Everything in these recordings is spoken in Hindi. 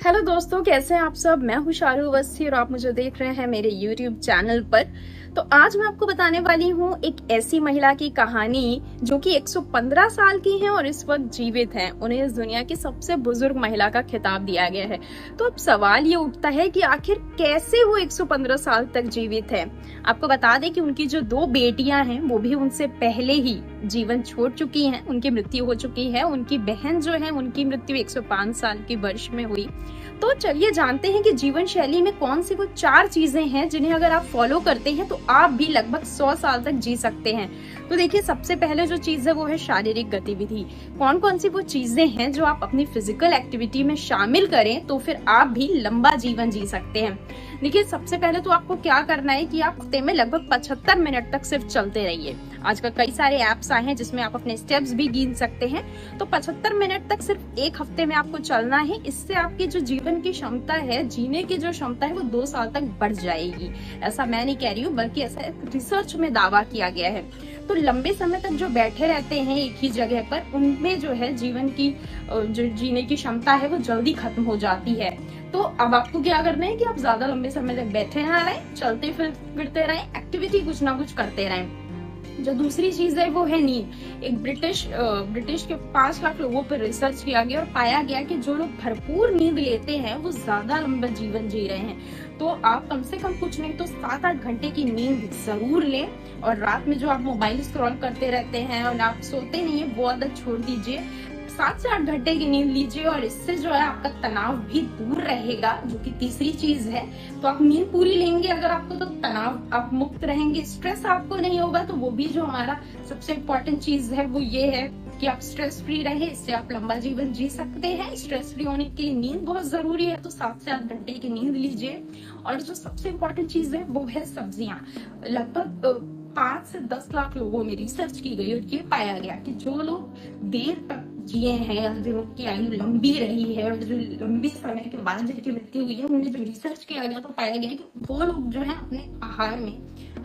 हेलो दोस्तों, कैसे हैं आप सब। मैं हूँ शारू अवस्थी और आप मुझे देख रहे हैं मेरे YouTube चैनल पर। तो आज मैं आपको बताने वाली हूँ एक ऐसी महिला की कहानी जो कि 115 साल की है और इस वक्त जीवित है। उन्हें इस दुनिया की सबसे बुजुर्ग महिला का खिताब दिया गया है। तो अब सवाल ये उठता है कि आखिर कैसे वो 115 साल तक जीवित है। आपको बता दें कि उनकी जो 2 बेटियां हैं वो भी उनसे पहले ही जीवन छोड़ चुकी हैं, उनकी मृत्यु हो चुकी है। उनकी बहन जो है उनकी मृत्यु 105 साल की वर्ष में हुई। तो चलिए जानते हैं कि जीवन शैली में कौन सी वो 4 चीजें हैं जिन्हें अगर आप फॉलो करते हैं तो आप भी लगभग 100 साल तक जी सकते हैं। तो देखिए, सबसे पहले जो चीज है वो है शारीरिक गतिविधि। कौन कौन सी वो चीजें हैं जो आप अपनी फिजिकल एक्टिविटी में शामिल करें तो फिर आप भी लंबा जीवन जी सकते हैं। देखिए, सबसे पहले तो आपको क्या करना है कि आप हफ्ते में लगभग 75 मिनट तक सिर्फ चलते रहिए। आजकल कई सारे ऐप्स आए हैं जिसमें आप अपने स्टेप्स भी गिन सकते हैं। तो 75 मिनट तक सिर्फ एक हफ्ते में आपको चलना है। इससे आपकी जो जीवन की क्षमता है, जीने की जो क्षमता है, वो 2 साल तक बढ़ जाएगी। ऐसा मैं नहीं कह रही हूँ, बल्कि ऐसा रिसर्च में दावा किया गया है। तो लंबे समय तक जो बैठे रहते हैं एक ही जगह पर, उनमें जो है जीवन की जो जीने की क्षमता है वो जल्दी खत्म हो जाती है। तो अब आपको क्या करना है कि आप ज्यादा लंबे समय तक बैठे ना रहें, चलते फिरते रहें, एक्टिविटी कुछ ना कुछ करते रहें। जो दूसरी चीज है वो है नींद। एक ब्रिटिश के 5 लाख लोगों पर रिसर्च किया गया और पाया गया कि जो लोग भरपूर नींद लेते हैं वो ज्यादा लंबा जीवन जी रहे हैं। तो आप कम से कम कुछ नहीं तो 7-8 घंटे की नींद जरूर लें। और रात में जो आप मोबाइल स्क्रॉल करते रहते हैं और आप सोते नहीं है, वो आदत छोड़ दीजिए। 7 से 8 घंटे की नींद लीजिए और इससे जो है आपका तनाव भी दूर रहेगा, जो कि तीसरी चीज है। तो आप नींद पूरी लेंगे अगर आपको, तो तनाव आप मुक्त रहेंगे, स्ट्रेस आपको नहीं होगा। तो वो भी जो हमारा सबसे इम्पोर्टेंट चीज है वो ये है कि आप स्ट्रेस फ्री रहे। इससे आप लंबा जीवन जी सकते हैं। स्ट्रेस फ्री होने के लिए नींद बहुत जरूरी है, तो 7 से 8 घंटे की नींद लीजिए। और जो सबसे इम्पोर्टेंट चीज है वो है सब्जियां। लगभग 5 से 10 लाख लोगों में रिसर्च की गई और ये पाया गया कि जो लोग देर तक जिए हैं, जिनकी आयु लंबी रही है और जो लंबी समय के बाद जिनकी मृत्यु हुई है, उन्हें जो रिसर्च किया गया तो पाया गया कि वो लोग जो है अपने आहार में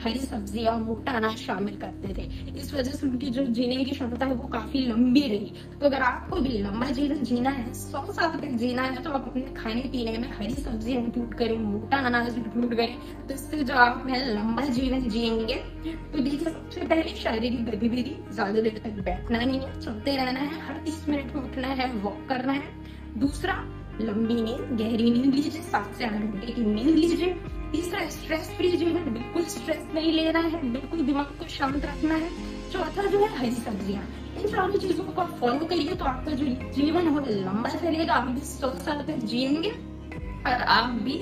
हरी सब्जियां, मोटा अनाज शामिल करते थे। इस वजह से उनकी जो जीने की क्षमता है वो काफी लंबी रही। तो अगर आपको भी लंबा जीवन जीना है, 100 साल तक जीना है, तो आप अपने खाने पीने में हरी सब्जियां इंक्लूड करें, मोटा अनाज इंक्लूड करें। तो इससे जो आप है लंबा जीवन जिएंगे। तो देखिए, सबसे पहले शारीरिक गतिविधि, ज्यादा देर तक बैठना नहीं है, चलते रहना है, हर 30 मिनट में उठना है, वॉक करना है। दूसरा, लंबी नींद, गहरी नींद लीजिए, 7 से 8 घंटे की नींद लीजिए। तीसरा, स्ट्रेस फ्री जीवन, बिल्कुल स्ट्रेस नहीं लेना है, बिल्कुल दिमाग को शांत रखना है। चौथा जो है हरी सब्जियां। इन सारी चीजों को आप फॉलो करिए तो आपका जो जीवन है वो लंबा चलेगा। आप भी 100 साल तक जिएंगे और आप भी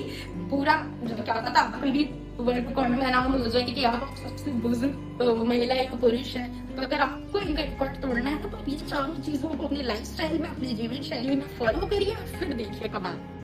पूरा जो क्या होता था, आप भी वर्ल्ड रिकॉर्ड में अनाउंस हो जाएगी कि आप सबसे बुजुर्ग महिला या पुरुष है। तो अगर आपको इनका रिकॉर्ड तोड़ना है तो आप ये 4 चीजों को अपनी लाइफस्टाइल में, अपनी जीवन शैली में फॉलो करिए और फिर देखिए कमाल।